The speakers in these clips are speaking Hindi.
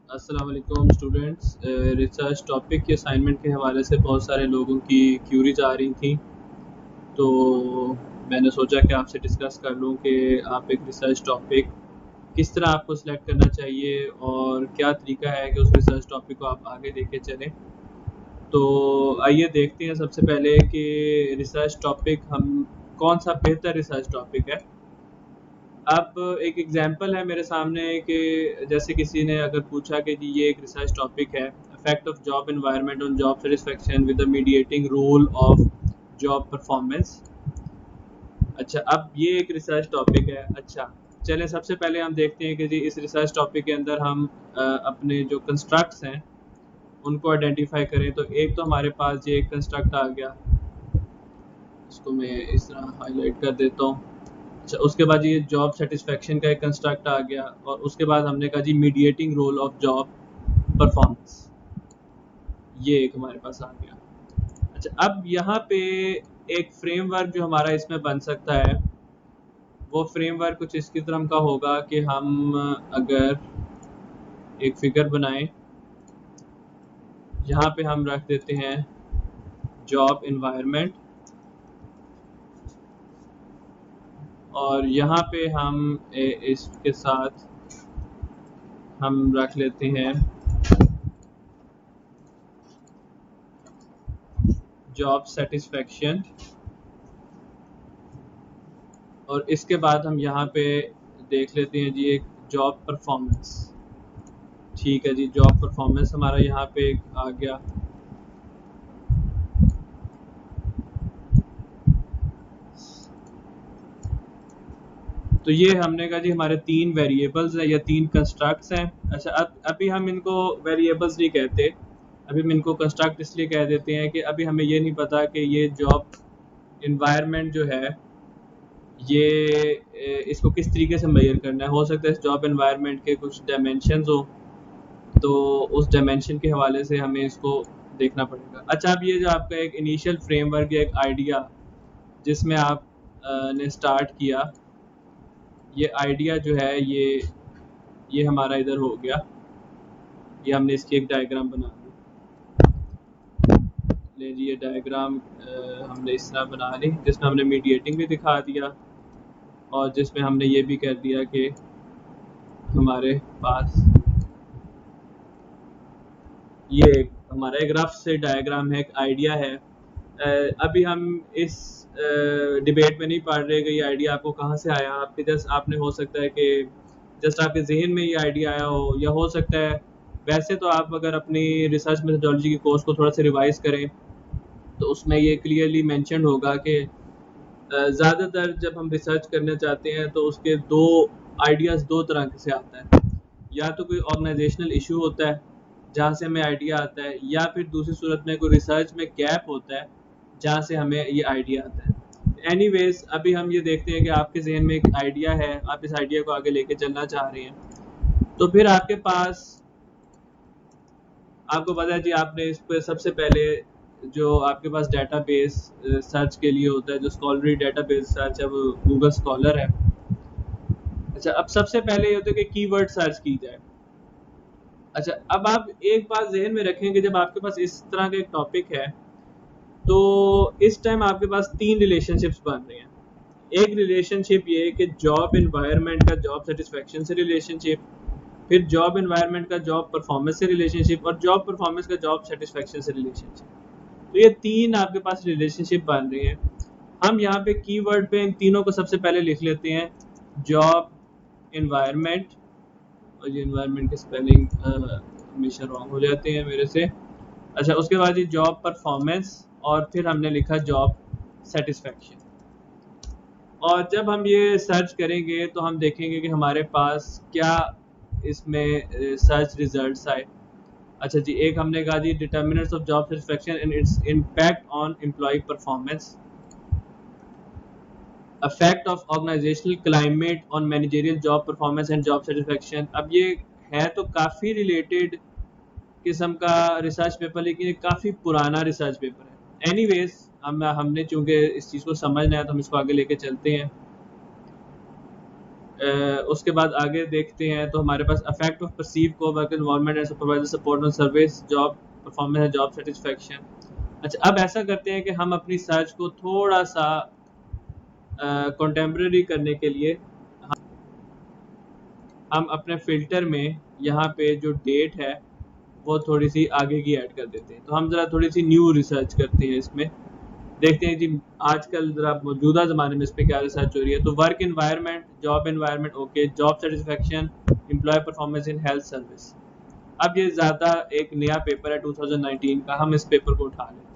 अस्सलाम वालेकुम स्टूडेंट्स। रिसर्च टॉपिक के असाइनमेंट के हवाले से बहुत सारे लोगों की क्यूरीज आ रही थी, तो मैंने सोचा कि आपसे डिस्कस कर लूं कि आप एक रिसर्च टॉपिक किस तरह आपको सिलेक्ट करना चाहिए और क्या तरीका है कि उस रिसर्च टॉपिक को आप आगे लेके चलें। तो आइए देखते हैं सबसे पहले कि रिसर्च टॉपिक हम कौन सा बेहतर रिसर्च टॉपिक है। अब एक एग्जांपल है मेरे सामने कि जैसे किसी ने अगर पूछा कि जी ये एक रिसर्च टॉपिक है, effect of job environment on job satisfaction with the mediating role of job performance. अच्छा, अब ये एक रिसर्च टॉपिक है। अच्छा, चलें सबसे पहले हम देखते हैं कि जी इस रिसर्च टॉपिक के अंदर हम अपने जो कंस्ट्रक्ट्स हैं उनको आइडेंटिफाई करें। तो एक तो हमारे पास ये एक कंस्ट्रक्ट आ गया, इसको मैं इस तरह हाईलाइट कर देता हूँ। अच्छा, उसके बाद ये जॉब सेटिस्फेक्शन का एक कंस्ट्रक्ट आ गया और उसके बाद हमने कहा जी mediating role of job performance, ये एक हमारे पास आ गया। अच्छा, अब यहाँ पे एक फ्रेमवर्क जो हमारा इसमें बन सकता है वो फ्रेमवर्क कुछ इस किस्म का होगा कि हम अगर एक फिगर बनाएं, यहाँ पे हम रख देते हैं जॉब एनवायरनमेंट और यहाँ पे हम इसके साथ हम रख लेते हैं जॉब सेटिस्फेक्शन और इसके बाद हम यहाँ पे देख लेते हैं जी एक जॉब परफॉर्मेंस। ठीक है जी, जॉब परफॉर्मेंस हमारा यहाँ पे एक आ गया। तो ये हमने कहा जी हमारे तीन वेरिएबल्स हैं या तीन कंस्ट्रक्ट्स हैं। अच्छा, अब अभी हम इनको वेरिएबल्स नहीं कहते, अभी हम इनको कंस्ट्रक्ट इसलिए कह देते हैं कि अभी हमें ये नहीं पता कि ये जॉब इन्वायरमेंट जो है ये इसको किस तरीके से मेजर करना है। हो सकता है इस जॉब एनवायरनमेंट के कुछ डायमेंशंस हो, तो उस डायमेंशन के हवाले से हमें इसको देखना पड़ेगा। अच्छा, अब ये जो आपका एक इनिशियल फ्रेमवर्क या एक आइडिया जिसमें आप ने स्टार्ट किया, ये आइडिया जो है ये हमारा इधर हो गया। ये हमने इसकी एक डायग्राम बना ली। ले जी, ये डायग्राम हमने इस तरह बना ली जिसमें हमने मीडिएटिंग भी दिखा दिया और जिसमें हमने ये भी कह दिया कि हमारे पास ये एक हमारा एक रफ से डायग्राम है, एक आइडिया है। अभी हम इस डिबेट में नहीं पढ़ रहे कि ये आइडिया आपको कहाँ से आया। आपके जस्ट आपने हो सकता है कि जस्ट आपके जहन में ये आइडिया आया हो, या हो सकता है वैसे तो आप अगर अपनी रिसर्च मेथोडोलॉजी की कोर्स को थोड़ा सा रिवाइज करें तो उसमें ये क्लियरली मेंशन होगा कि ज़्यादातर जब हम रिसर्च करना चाहते हैं तो उसके दो आइडियाज़ दो तरह से आता है। या तो कोई ऑर्गेनाइजेशनल इशू होता है जहाँ से हमें आइडिया आता है, या फिर दूसरी सूरत में कोई रिसर्च में गैप होता है जहाँ से हमें ये आइडिया आता है। एनीवेज, अभी हम ये देखते हैं कि आपके जहन में एक आइडिया है, आप इस आइडिया को आगे लेके चलना चाह रहे हैं। तो फिर आपके पास, आपको पता है जी, आपने इस पर सबसे पहले जो आपके पास डेटाबेस सर्च के लिए होता है, जो स्कॉलरी डेटाबेस सर्च है, वो गूगल स्कॉलर है। अच्छा, अब सबसे पहले ये होता है कि कीवर्ड सर्च की जाए। अच्छा, अब आप एक बात जहन में रखें कि जब आपके पास इस तरह का एक टॉपिक है तो इस टाइम आपके पास तीन रिलेशनशिप्स बन रहे हैं। एक रिलेशनशिप ये है कि जॉब एनवायरनमेंट का जॉब सेटिस्फेक्शन से रिलेशनशिप, फिर जॉब एनवायरनमेंट का जॉब परफॉर्मेंस से रिलेशनशिप, और जॉब परफॉर्मेंस का जॉब सेटिस्फेक्शन से रिलेशनशिप। तो ये तीन आपके पास रिलेशनशिप बन रही हैं। हम यहाँ पे कीवर्ड पे इन तीनों को सबसे पहले लिख लेते हैं, जॉब एनवायरनमेंट। और ये एनवायरनमेंट के स्पेलिंग हमेशा रॉन्ग हो जाते हैं मेरे से। अच्छा, उसके बाद ये जॉब परफॉर्मेंस और फिर हमने लिखा जॉब सेटिस्फेक्शन। और जब हम ये सर्च करेंगे तो हम देखेंगे कि हमारे पास क्या इसमें सर्च रिजल्ट्स आए। अच्छा जी, एक हमने कहा जी determinants of job satisfaction and its impact on employ performance, effect of organizational climate on managerial job performance and job satisfaction. अब ये है तो काफ़ी रिलेटेड किस्म का रिसर्च पेपर, लेकिन ये काफ़ी पुराना रिसर्च पेपर है। एनीवेज, हमने चूंकि इस चीज़ को समझना है तो हम इसको आगे लेके चलते हैं। उसके बाद आगे देखते हैं तो हमारे पास अफेक्ट ऑफ परसीव को work environment and supervisor support on service job performance and job satisfaction. अच्छा, अब ऐसा करते हैं कि हम अपनी सर्च को थोड़ा सा कंटेम्प्रेरी करने के लिए हम अपने फ़िल्टर में यहाँ पे जो डेट है वो थोड़ी सी आगे की ऐड कर देते हैं। तो हम ज़रा थोड़ी सी न्यू रिसर्च करते हैं इसमें, देखते हैं जी आजकल ज़रा मौजूदा ज़माने में इस पर क्या रिसर्च हो रही है। तो work environment, job environment, okay, job satisfaction, employ performance in health service. अब ये ज़्यादा एक नया पेपर है 2019 का, हम इस पेपर को उठा लेते हैं।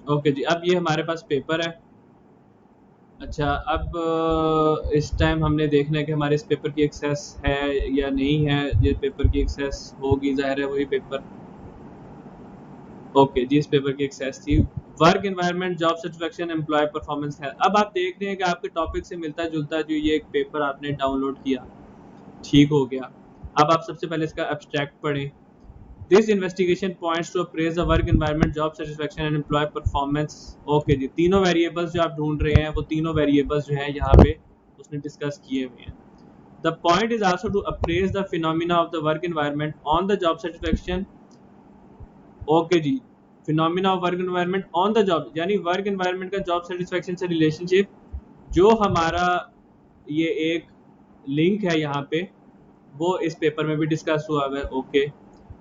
ओके जी, अब ये हमारे पास पेपर है। अच्छा, अब इस टाइम हमने देखना है कि हमारे इस पेपर की एक्सेस है या नहीं है। ये पेपर की एक्सेस होगी, ज़ाहिर है वही पेपर। ओके जी, इस पेपर की एक्सेस थी work environment, job satisfaction, employ performance है। अब आप देख रहे हैं कि आपके टॉपिक से मिलता जुलता जो ये एक पेपर आपने डाउनलोड किया, ठीक हो गया। अब आप सबसे पहले इसका एब्स्ट्रैक्ट पढ़ें। This investigation points to appraise the work environment, job satisfaction and employ performance. Okay जी, तीनों वेरिएबल्स जो आप ढूंढ रहे हैं वो तीनों वेरिएबल्स जो हैं यहाँ पे उसने डिस्कस किए हुए हैं। The point is also to appraise the phenomena of the work environment on the job satisfaction. Okay जी, phenomena of work environment on the job, यानी वर्क एनवायरनमेंट का जॉब सेटिस्फेक्शन से रिलेशनशिप, जो हमारा ये एक लिंक है यहाँ पे, वो इस पेपर में भी डिस्कस हुआ है। Okay,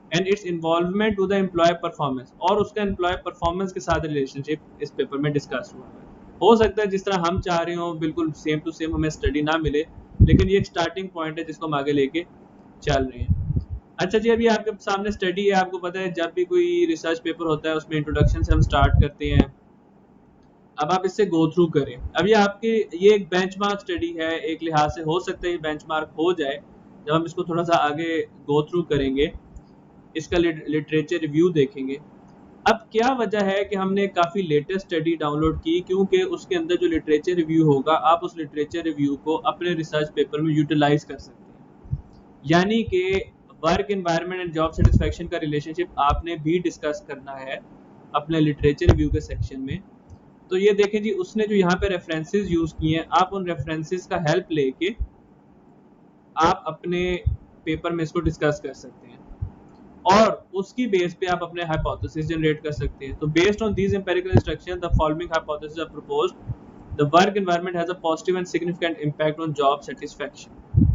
and its involvement to the employ performance, और उसका एम्प्लॉय परफॉर्मेंस के साथ रिलेशनशिप इस पेपर में डिस्कस हुआ है। हो सकता है जिस तरह हम चाह रहे हो बिल्कुल सेम टू सेम हमें स्टडी ना मिले, लेकिन ये एक स्टार्टिंग पॉइंट है जिसको हम आगे लेके चल रहे हैं। अच्छा जी, अभी आपके सामने स्टडी है। आपको पता है जब भी कोई रिसर्च पेपर होता है उसमें इंट्रोडक्शन से हम स्टार्ट करते हैं। अब आप इससे गो थ्रू करें। अब ये आपके ये एक बेंचमार्क स्टडी है, एक लिहाज से हो सकता है ये बेंचमार्क हो जाए जब हम इसको थोड़ा सा आगे गो थ्रू करेंगे, इसका लिटरेचर रिव्यू देखेंगे। अब क्या वजह है कि हमने काफ़ी लेटेस्ट स्टडी डाउनलोड की, क्योंकि उसके अंदर जो लिटरेचर रिव्यू होगा आप उस लिटरेचर रिव्यू को अपने रिसर्च पेपर में यूटिलाइज कर सकते हैं। यानी कि work environment and job satisfaction का रिलेशनशिप आपने भी डिस्कस करना है अपने लिटरेचर रिव्यू के सेक्शन में। तो ये देखें जी, उसने जो यहाँ पे रेफरेंसेस यूज़ किए हैं, आप उन रेफरेंसेस का हेल्प लेके आप अपने पेपर में इसको डिस्कस कर सकते हैं और उसकी बेस पे आप अपने हाइपोथेसिस जनरेट कर सकते हैं। तो based on these empirical instruction the following hypothesis are proposed. The work environment has a positive and significant impact on job satisfaction.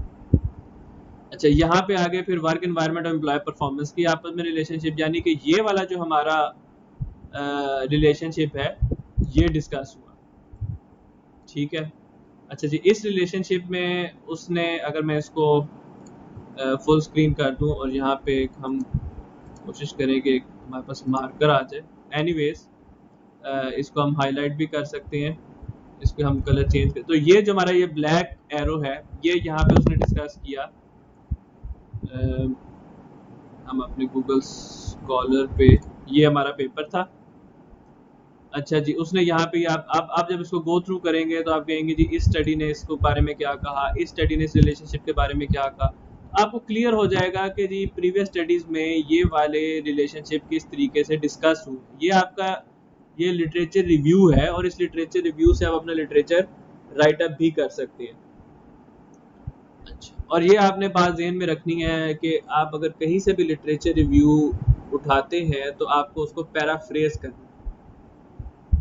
अच्छा, यहाँ पे आगे फिर वर्क एनवायरनमेंट और एम्प्लॉय परफॉर्मेंस की आपस में रिलेशनशिप, यानी कि ये वाला जो हमारा रिलेशनशिप है ये डिस्कस हुआ, ठीक है। अच्छा जी, इस रिलेशनशिप में उसने, अगर मैं इसको फुल स्क्रीन कर दूं और यहाँ पे हम कोशिश करें कि हमारे पास मार्कर आ जाए। एनीवेज, इसको हम हाईलाइट भी कर सकते हैं, इसको हम कलर चेंज कर। तो ये जो हमारा ये ब्लैक एरो है, ये यहाँ पे उसने डिस्कस किया। हम अपने गूगल स्कॉलर पे, ये हमारा पेपर था। अच्छा जी, उसने यहाँ पे आप जब इसको गो थ्रू करेंगे तो आप कहेंगे जी इस स्टडी ने इसको बारे में क्या कहा, इस स्टडी ने इस रिलेशनशिप के बारे में क्या कहा। आपको क्लियर हो जाएगा कि जी प्रीवियस स्टडीज़ में ये वाले रिलेशनशिप किस तरीके से डिस्कस हुए। ये आपका ये लिटरेचर रिव्यू है और इस लिटरेचर रिव्यू से आप अपना लिटरेचर राइट अप भी कर सकते हैं। अच्छा, और ये आपने बात ज़हन में रखनी है कि आप अगर कहीं से भी लिटरेचर रिव्यू उठाते हैं तो आपको उसको पैराफ्रेज करना है।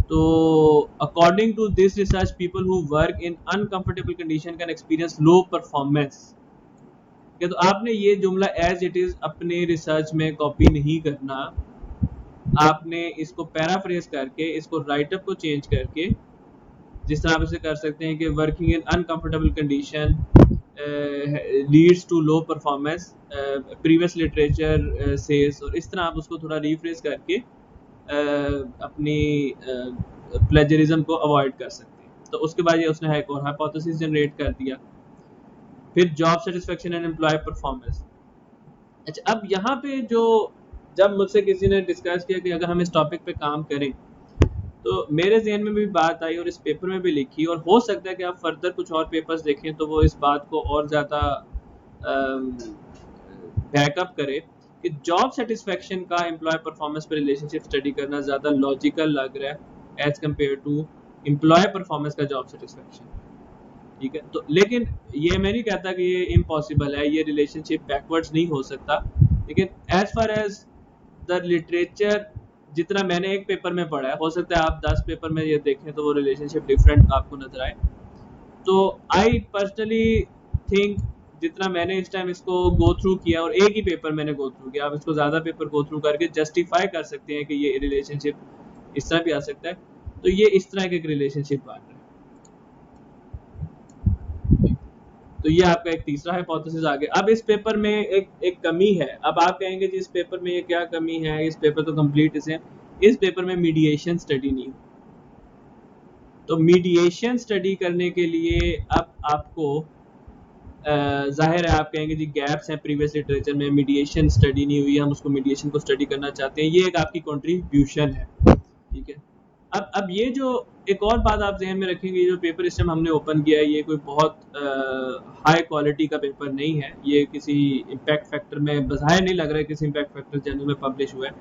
तो according to this research, people who work in uncomfortable condition can experience low performance. तो आपने ये जुमला एज इट इज़ अपने रिसर्च में कॉपी नहीं करना, आपने इसको पैराफ्रेज करके इसको राइटअप को चेंज करके, जिस तरह आप इसे कर सकते हैं कि working in uncomfortable condition leads to low performance, previous literature says, और इस तरह आप उसको थोड़ा रिफ्रेश करके अपनी प्लेजरिज्म को अवॉइड कर सकते हैं। तो उसके बाद ये उसने एक और हाइपोथेसिस जनरेट कर दिया। फिर job satisfaction and employ performance. अच्छा, अब यहाँ पे जो जब मुझसे किसी ने डिस्कस किया कि अगर हम इस टॉपिक पे काम करें, तो मेरे जहन में भी बात आई और इस पेपर में भी लिखी, और हो सकता है कि आप फर्दर कुछ और पेपर्स देखें तो वो इस बात को और ज़्यादा बैकअप करे कि जॉब सेटिस्फेक्शन का एम्प्लॉय परफॉर्मेंस पर रिलेशनशिप स्टडी करना ज़्यादा लॉजिकल लग रहा है as compare to employ performance का जॉब सेटिस्फेक्शन। ठीक है, तो लेकिन ये मैं नहीं कहता कि ये इम्पॉसिबल है, ये रिलेशनशिप बैकवर्ड्स नहीं हो सकता, लेकिन as far as the literature जितना मैंने एक पेपर में पढ़ा है, हो सकता है आप 10 पेपर में ये देखें तो वो रिलेशनशिप डिफरेंट आपको नजर आए। तो आई पर्सनली थिंक जितना मैंने इस टाइम इसको गो थ्रू किया, और एक ही पेपर मैंने गो थ्रू किया, आप इसको ज़्यादा पेपर गो थ्रू करके जस्टिफाई कर सकते हैं कि ये रिलेशनशिप इस तरह भी आ सकता है, तो ये इस तरह के एक रिलेशनशिप बांट रहा है। तो ये आपका एक तीसरा हाइपोथेसिस आ गया। अब इस पेपर में एक कमी है। अब आप कहेंगे जी इस पेपर में ये क्या कमी है, इस पेपर तो कंप्लीट है। इस पेपर में मीडिएशन स्टडी नहीं। तो मीडिएशन स्टडी करने के लिए अब आपको जाहिर है आप कहेंगे जी गैप्स हैं प्रीवियस लिटरेचर में, मीडिएशन स्टडी नहीं हुई, हम उसको मीडिएशन को स्टडी करना चाहते हैं, ये एक आपकी कंट्रीब्यूशन है। ठीक है, अब ये जो एक और बात आप जहन में रखेंगे, जो पेपर इस टाइम हमने ओपन किया है ये कोई बहुत हाई क्वालिटी का पेपर नहीं है, ये किसी इम्पैक्ट फैक्टर में बज़ाहिर नहीं लग रहा है किसी इम्पैक्ट फैक्टर जर्नल में पब्लिश हुआ है,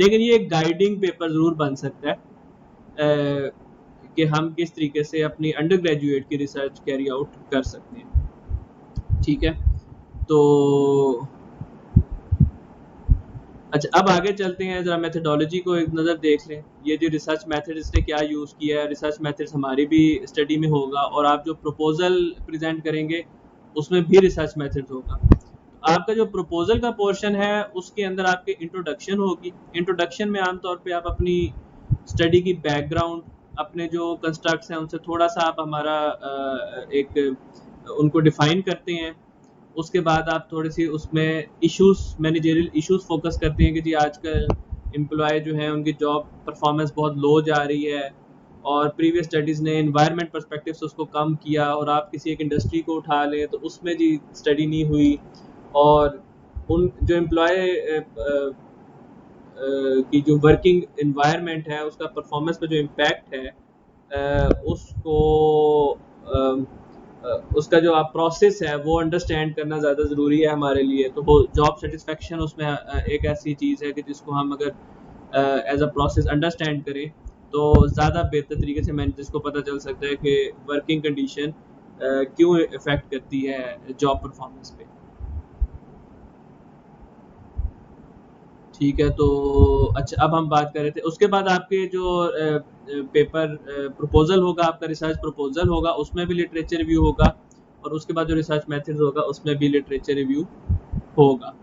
लेकिन ये एक गाइडिंग पेपर ज़रूर बन सकता है कि हम किस तरीके से अपनी अंडर ग्रेजुएट की रिसर्च कैरी आउट कर सकते हैं। ठीक है, तो अच्छा अब आगे चलते हैं, ज़रा मेथडोलॉजी को एक नज़र देख लें। ये जो रिसर्च मेथड इसने क्या यूज़ किया है, रिसर्च मेथड्स हमारी भी स्टडी में होगा, और आप जो प्रपोजल प्रेजेंट करेंगे उसमें भी रिसर्च मेथड होगा। आपका जो प्रपोजल का पोर्शन है उसके अंदर आपकी इंट्रोडक्शन होगी। इंट्रोडक्शन में आमतौर पे आप अपनी स्टडी की बैकग्राउंड, अपने जो कंस्ट्रक्ट्स हैं उनसे थोड़ा सा आप हमारा एक उनको डिफाइन करते हैं। उसके बाद आप थोड़ी सी उसमें इश्यूज, मैनेजरियल इश्यूज फोकस करते हैं कि जी आजकल एम्प्लॉय जो हैं उनकी जॉब परफॉर्मेंस बहुत लो जा रही है, और प्रीवियस स्टडीज़ ने एनवायरनमेंट परस्पेक्टिव से उसको कम किया, और आप किसी एक इंडस्ट्री को उठा लें तो उसमें जी स्टडी नहीं हुई, और उन जो एम्प्लॉय की जो वर्किंग एनवायरनमेंट है उसका परफॉर्मेंस पे जो इम्पैक्ट है उसको उसका जो आप प्रोसेस है वो अंडरस्टैंड करना ज़्यादा ज़रूरी है हमारे लिए। तो वो जॉब सेटिस्फेक्शन उसमें एक ऐसी चीज़ है कि जिसको हम अगर एज अ प्रोसेस अंडरस्टैंड करें तो ज़्यादा बेहतर तरीके से मैनेजर्स को पता चल सकता है कि वर्किंग कंडीशन क्यों इफ़ेक्ट करती है जॉब परफॉर्मेंस पे। ठीक है, तो अच्छा अब हम बात कर रहे थे, उसके बाद आपके जो पेपर प्रपोजल होगा, आपका रिसर्च प्रपोजल होगा, उसमें भी लिटरेचर रिव्यू होगा, और उसके बाद जो रिसर्च मेथड्स होगा उसमें भी लिटरेचर रिव्यू होगा।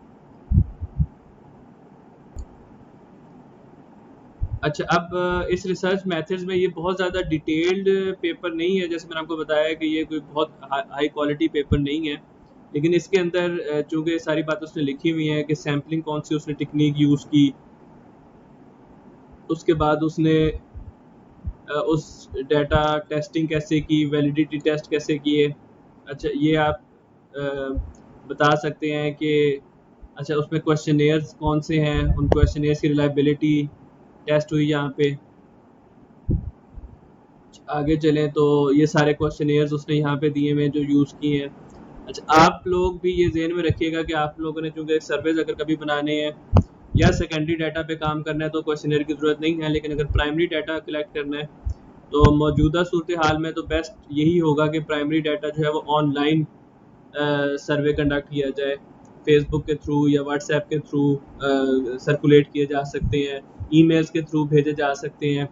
अच्छा अब इस रिसर्च मेथड्स में ये बहुत ज़्यादा डिटेल्ड पेपर नहीं है, जैसे मैंने आपको बताया कि ये कोई बहुत हाई क्वालिटी पेपर नहीं है, लेकिन इसके अंदर चूँकि सारी बातें उसने लिखी हुई हैं कि सैम्पलिंग कौन सी उसने टेक्निक यूज़ की, उसके बाद उसने उस डेटा टेस्टिंग कैसे की, वैलिडिटी टेस्ट कैसे किए। अच्छा ये आप बता सकते हैं कि अच्छा उसमें क्वेश्चनेयर्स कौन से हैं, उन क्वेश्चनेयर्स की रिलायबिलिटी टेस्ट हुई यहाँ पे। आगे चलें तो ये सारे क्वेश्चनेयर्स उसने यहाँ पे दिए हुए जो यूज़ किए हैं। अच्छा आप लोग भी ये ज़हन में रखिएगा कि आप लोगों ने चूँकि सर्वेज अगर कभी बनाने हैं या सेकेंडरी डाटा पे काम करना है तो क्वेश्चनेयर की ज़रूरत नहीं है, लेकिन अगर प्राइमरी डाटा कलेक्ट करना है तो मौजूदा सूरत हाल में तो बेस्ट यही होगा कि प्राइमरी डाटा जो है वो ऑनलाइन सर्वे कंडक्ट किया जाए, फेसबुक के थ्रू या व्हाट्सएप के थ्रू सर्कुलेट किए जा सकते हैं, ईमेल्स के थ्रू भेजे जा सकते हैं,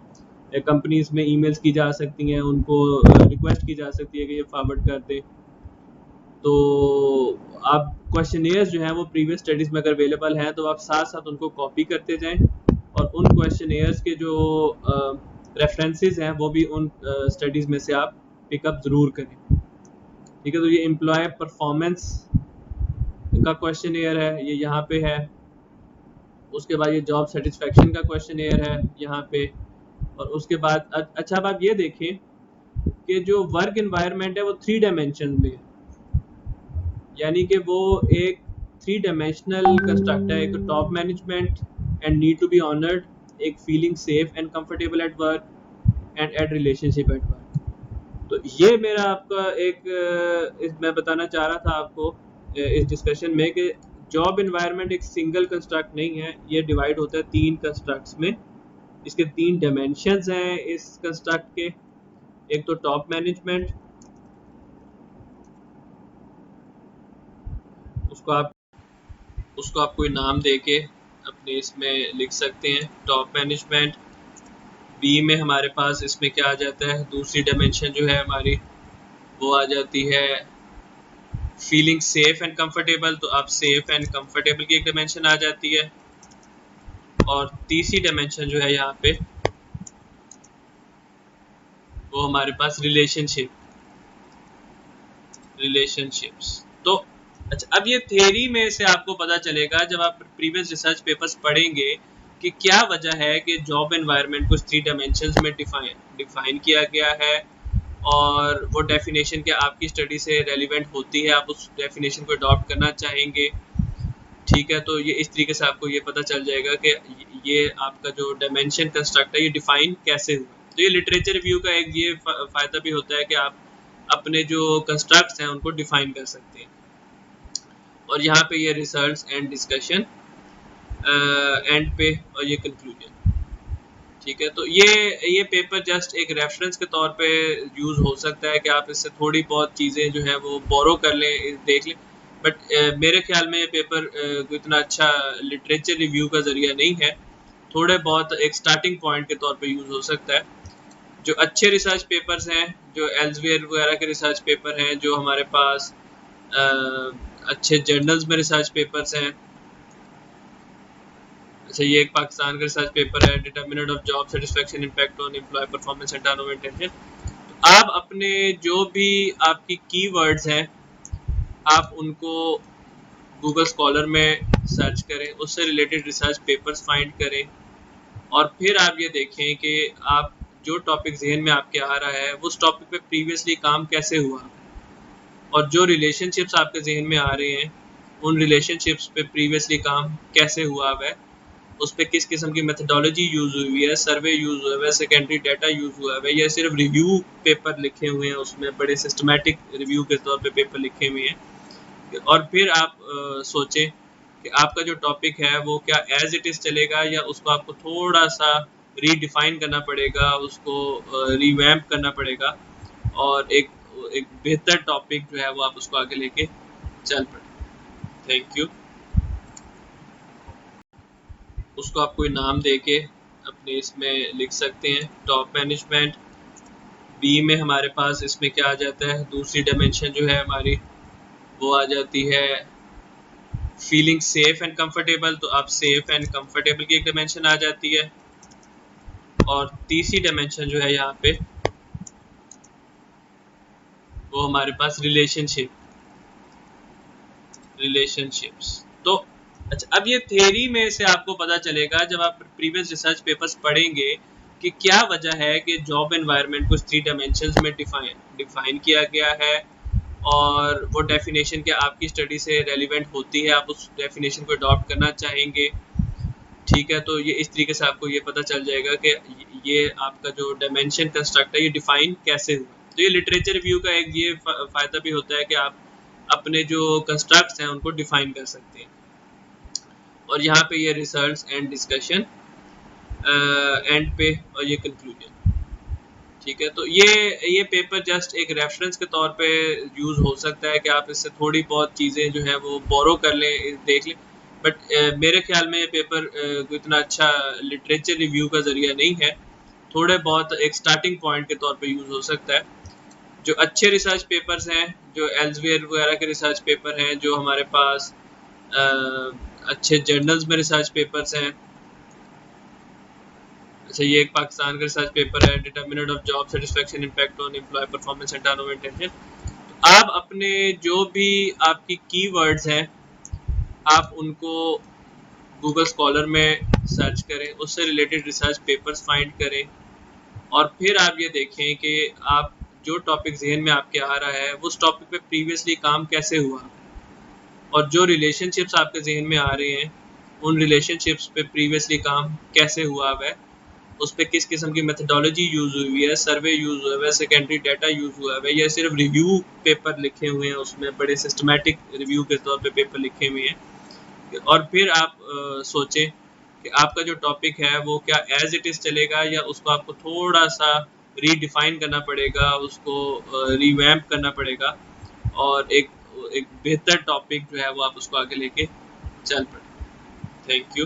कंपनीज में ईमेल्स की जा सकती हैं, उनको रिक्वेस्ट की जा सकती है कि ये फॉरवर्ड कर दें। तो आप क्वेश्चनेयर्स जो हैं वो प्रीवियस स्टडीज़ में अगर अवेलेबल हैं तो आप साथ साथ उनको कॉपी करते जाएं, और उन क्वेश्चनेयर्स के जो रेफरेंसेस हैं वो भी उन स्टडीज़ में से आप पिकअप ज़रूर करें। ठीक है, तो ये एम्प्लॉय परफॉर्मेंस का क्वेश्चनेयर है, ये यहाँ पे है। उसके बाद ये जॉब सेटिस्फेक्शन का क्वेश्चनेयर है यहाँ पे, और उसके बाद अच्छा अब आप ये देखें कि जो वर्क एनवायरनमेंट है वो 3 डायमेंशन में है, यानी कि वो एक 3 डायमेंशनल कंस्ट्रक्ट है। एक top management and need to be honoured, एक feeling safe and comfortable at work, and at relationship at work. तो ये मेरा आपका एक मैं बताना चाह रहा था आपको इस डिस्कशन में कि जॉब एनवायरनमेंट एक सिंगल कंस्ट्रक्ट नहीं है, ये डिवाइड होता है 3 कंस्ट्रक्ट्स में। इसके 3 डायमेंशंस हैं इस कंस्ट्रक्ट के। एक तो टॉप मैनेजमेंट, उसको आप कोई नाम देके अपने इसमें लिख सकते हैं, टॉप मैनेजमेंट। बी में हमारे पास इसमें क्या आ जाता है, दूसरी डायमेंशन जो है हमारी वो आ जाती है फीलिंग सेफ एंड कंफर्टेबल, तो आप सेफ एंड कंफर्टेबल की एक डायमेंशन आ जाती है। और तीसरी डायमेंशन जो है यहाँ पे वो हमारे पास रिलेशनशिप्स। तो अच्छा, अब ये थ्योरी में से आपको पता चलेगा जब आप प्रीवियस रिसर्च पेपर्स पढ़ेंगे कि क्या वजह है कि जॉब एनवायरनमेंट को 3 डायमेंशंस में डिफाइन किया गया है, और वो डेफिनेशन क्या आपकी स्टडी से रेलिवेंट होती है, आप उस डेफिनेशन को अडॉप्ट करना चाहेंगे। ठीक है, तो ये इस तरीके से आपको ये पता चल जाएगा कि ये आपका जो डायमेंशन कंस्ट्रक्ट है ये डिफाइन कैसे हुआ। तो ये लिटरेचर रिव्यू का एक ये फ़ायदा भी होता है कि आप अपने जो कंस्ट्रक्ट्स हैं उनको डिफाइन कर सकते हैं। और यहाँ पे ये रिजल्ट्स एंड डिस्कशन एंड पे, और ये कंक्लूजन। ठीक है, तो ये पेपर जस्ट एक रेफरेंस के तौर पे यूज़ हो सकता है कि आप इससे थोड़ी बहुत चीज़ें जो है वो बोरो कर लें, देख लें। बट मेरे ख्याल में ये पेपर इतना अच्छा लिटरेचर रिव्यू का ज़रिया नहीं है, थोड़े बहुत एक स्टार्टिंग पॉइंट के तौर पे यूज़ हो सकता है। जो अच्छे रिसर्च पेपर्स हैं, जो एल्सवेयर वगैरह के रिसर्च पेपर हैं, जो हमारे पास अच्छे जर्नल्स में रिसर्च पेपर्स हैं, अच्छा ये एक पाकिस्तान का रिसर्च पेपर है, determinant of job satisfaction impact on employ performance and turnover intention. आप अपने जो भी आपकी कीवर्ड्स हैं आप उनको गूगल स्कॉलर में सर्च करें, उससे रिलेटेड रिसर्च पेपर्स फाइंड करें, और फिर आप ये देखें कि आप जो टॉपिक जहन में आपके आ रहा है उस टॉपिक पे प्रीवियसली काम कैसे हुआ, और जो रिलेशनशिप्स आपके जहन में आ रहे हैं उन रिलेशनशिप्स पे प्रीवियसली काम कैसे हुआ है, उस पर किस किस्म की मेथडोलॉजी यूज़ हुई है, सर्वे यूज़ हुआ है, सेकेंडरी डाटा यूज़ हुआ है, या सिर्फ रिव्यू पेपर लिखे हुए हैं, उसमें बड़े सिस्टमेटिक रिव्यू के तौर पे पेपर लिखे हुए हैं। और फिर आप सोचें कि आपका जो टॉपिक है वो क्या एज इट इज़ चलेगा, या उसको आपको थोड़ा सा रीडिफाइन करना पड़ेगा, उसको रिवैम्प करना पड़ेगा, और एक बेहतर टॉपिक जो है वो आप उसको आगे लेके चल पड़े। Thank you. उसको आप कोई नाम देके अपने इसमें लिख सकते हैं, टॉप मैनेजमेंट। बी में हमारे पास इसमें क्या आ जाता है, दूसरी डायमेंशन जो है हमारी वो आ जाती है फीलिंग सेफ एंड कंफर्टेबल, तो आप सेफ एंड कंफर्टेबल की एक डायमेंशन आ जाती है। और तीसरी डायमेंशन जो है यहाँ पे वो हमारे पास रिलेशनशिप्स। तो अच्छा, अब ये थ्योरी में से आपको पता चलेगा जब आप प्रीवियस रिसर्च पेपर्स पढ़ेंगे कि क्या वजह है कि जॉब एनवायरनमेंट को 3 डायमेंशंस में डिफाइन किया गया है, और वो डेफिनेशन क्या आपकी स्टडी से रेलिवेंट होती है, आप उस डेफिनेशन को अडॉप्ट करना चाहेंगे। ठीक है, तो ये इस तरीके से आपको ये पता चल जाएगा कि ये आपका जो डायमेंशन कंस्ट्रक्ट है ये डिफाइन कैसे हुआ। तो ये लिटरेचर रिव्यू का एक ये फ़ायदा भी होता है कि आप अपने जो कंस्ट्रक्ट्स हैं उनको डिफाइन कर सकते हैं। और यहाँ पे ये रिजल्ट्स एंड डिस्कशन एंड पे, और ये कंक्लूजन। ठीक है, तो ये पेपर जस्ट एक रेफरेंस के तौर पे यूज़ हो सकता है कि आप इससे थोड़ी बहुत चीज़ें जो है वो बोरो कर लें, देख लें। बट मेरे ख्याल में ये पेपर इतना अच्छा लिटरेचर रिव्यू का ज़रिया नहीं है, थोड़े बहुत एक स्टार्टिंग पॉइंट के तौर पे यूज़ हो सकता है। जो अच्छे रिसर्च पेपर्स हैं, जो एल्सवेयर वगैरह के रिसर्च पेपर हैं, जो हमारे पास अच्छे जर्नल्स में रिसर्च पेपर्स हैं, अच्छा ये एक पाकिस्तान का रिसर्च पेपर है, determinant of job satisfaction impact on employ performance and turnover intention. आप अपने जो भी आपकी कीवर्ड्स हैं आप उनको गूगल स्कॉलर में सर्च करें, उससे रिलेटेड रिसर्च पेपर्स फाइंड करें, और फिर आप ये देखें कि आप जो टॉपिक जहन में आपके आ रहा है उस टॉपिक पे प्रीवियसली काम कैसे हुआ, और जो रिलेशनशिप्स आपके जहन में आ रहे हैं उन रिलेशनशिप्स पे प्रीवियसली काम कैसे हुआ है, उस पर किस किस्म की मेथडोलॉजी यूज़ हुई है, सर्वे यूज़ हुआ है, सेकेंडरी डाटा यूज़ हुआ है, या सिर्फ रिव्यू पेपर लिखे हुए हैं, उसमें बड़े सिस्टमेटिक रिव्यू के तौर पे पेपर लिखे हुए हैं। और फिर आप सोचें कि आपका जो टॉपिक है वो क्या एज इट इज़ चलेगा या उसको आपको थोड़ा सा रीडिफाइन करना पड़ेगा, उसको रिवैम्प करना पड़ेगा और एक बेहतर टॉपिक जो है वो आप उसको आगे लेके चल पड़े। Thank you.